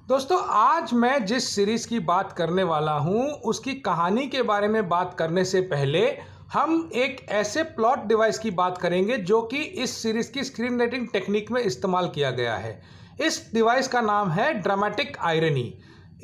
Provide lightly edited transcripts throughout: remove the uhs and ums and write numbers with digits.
दोस्तों आज मैं जिस सीरीज़ की बात करने वाला हूँ उसकी कहानी के बारे में बात करने से पहले हम एक ऐसे प्लॉट डिवाइस की बात करेंगे जो कि इस सीरीज़ की स्क्रीन राइटिंग टेक्निक में इस्तेमाल किया गया है। इस डिवाइस का नाम है ड्रामेटिक आयरनी।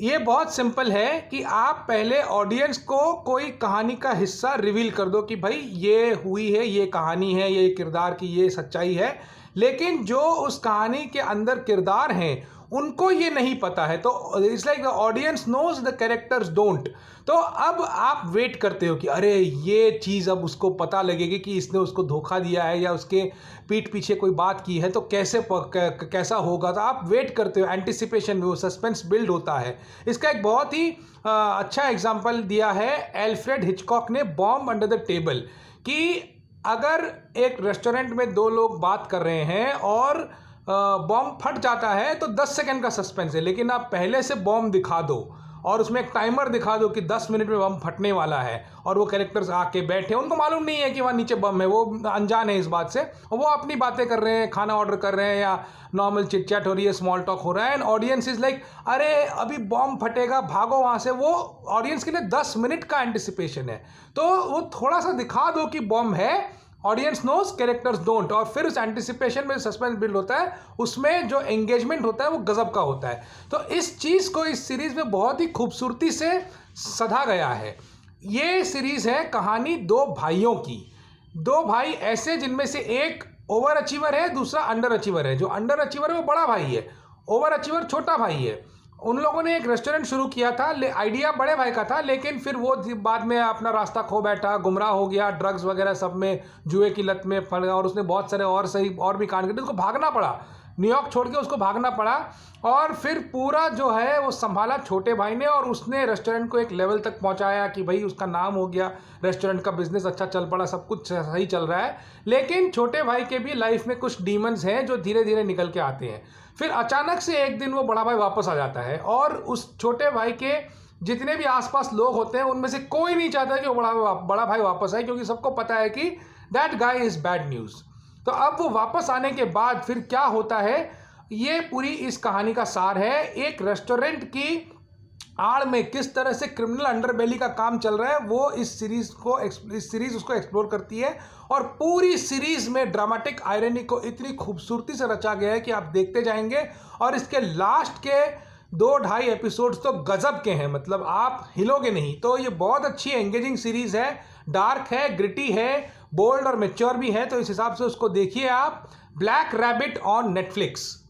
ये बहुत सिंपल है कि आप पहले ऑडियंस को कोई कहानी का हिस्सा रिवील कर दो कि भाई ये हुई है, ये कहानी है, ये किरदार की ये सच्चाई है, लेकिन जो उस कहानी के अंदर किरदार हैं उनको ये नहीं पता है। तो it's like the audience knows the characters don't. तो अब आप वेट करते हो कि अरे ये चीज़ अब उसको पता लगेगी कि इसने उसको धोखा दिया है या उसके पीठ पीछे कोई बात की है, तो कैसा होगा। तो आप वेट करते हो, एंटिसिपेशन में वो सस्पेंस बिल्ड होता है। इसका एक बहुत ही अच्छा एग्जाम्पल दिया है एल्फ्रेड हिचकॉक ने बॉम्ब अंडर द टेबल, कि अगर एक रेस्टोरेंट में दो लोग बात कर रहे हैं और बॉम्ब फट जाता है तो 10 सेकंड का सस्पेंस है, लेकिन आप पहले से बॉम्ब दिखा दो और उसमें एक टाइमर दिखा दो कि 10 मिनट में बम फटने वाला है, और वो कैरेक्टर्स आके बैठे, उनको मालूम नहीं है कि वहाँ नीचे बम है, वो अनजान है इस बात से, और वो अपनी बातें कर रहे हैं, खाना ऑर्डर कर रहे हैं या नॉर्मल चिट चैट हो रही है, स्मॉल टॉक हो रहा है, एंड ऑडियंस इज लाइक अरे अभी बॉम्ब फटेगा, भागो वहाँ से। वो ऑडियंस के लिए 10 मिनट का एंटिसिपेशन है। तो वो थोड़ा सा दिखा दो कि बॉम्ब है, ऑडियंस नोज कैरेक्टर्स डोंट, और फिर उस एंटिसिपेशन में सस्पेंस बिल्ड होता है, उसमें जो एंगेजमेंट होता है वो गजब का होता है। तो इस चीज़ को इस सीरीज़ में बहुत ही खूबसूरती से सधा गया है। ये सीरीज़ है कहानी दो भाइयों की। दो भाई ऐसे जिनमें से एक ओवर अचीवर है, दूसरा अंडर अचीवर है। जो अंडर अचीवर है वो बड़ा भाई है, ओवर अचीवर छोटा भाई है। उन लोगों ने एक रेस्टोरेंट शुरू किया था, आइडिया बड़े भाई का था, लेकिन फिर वो बाद में अपना रास्ता खो बैठा, गुमराह हो गया, ड्रग्स वगैरह सब में, जुए की लत में फंस गया, और उसने बहुत सारे और भी कांड किए, उसको भागना पड़ा, न्यूयॉर्क छोड़ के उसको भागना पड़ा। और फिर पूरा जो है वो संभाला छोटे भाई ने, और उसने रेस्टोरेंट को एक लेवल तक पहुंचाया कि भाई उसका नाम हो गया, रेस्टोरेंट का बिजनेस अच्छा चल पड़ा, सब कुछ सही चल रहा है। लेकिन छोटे भाई के भी लाइफ में कुछ डीमंस हैं जो धीरे धीरे निकल के आते हैं। फिर अचानक से एक दिन वो बड़ा भाई वापस आ जाता है, और उस छोटे भाई के जितने भी आसपास लोग होते हैं उनमें से कोई नहीं चाहता कि वो बड़ा भाई वापस आए, क्योंकि सबको पता है कि that guy is bad news. तो अब वो वापस आने के बाद फिर क्या होता है, ये पूरी इस कहानी का सार है। एक रेस्टोरेंट की आड़ में किस तरह से क्रिमिनल अंडरबेली का काम चल रहा है, वो इस सीरीज उसको एक्सप्लोर करती है। और पूरी सीरीज में ड्रामेटिक आयरनी को इतनी खूबसूरती से रचा गया है कि आप देखते जाएंगे, और इसके लास्ट के 2-2.5 एपिसोड्स तो गजब के हैं, मतलब आप हिलोगे नहीं। तो ये बहुत अच्छी एंगेजिंग सीरीज है, डार्क है, ग्रिटी है, बोल्ड और मैच्योर भी है, तो इस हिसाब से उसको देखिए आप। Black rabbit on Netflix.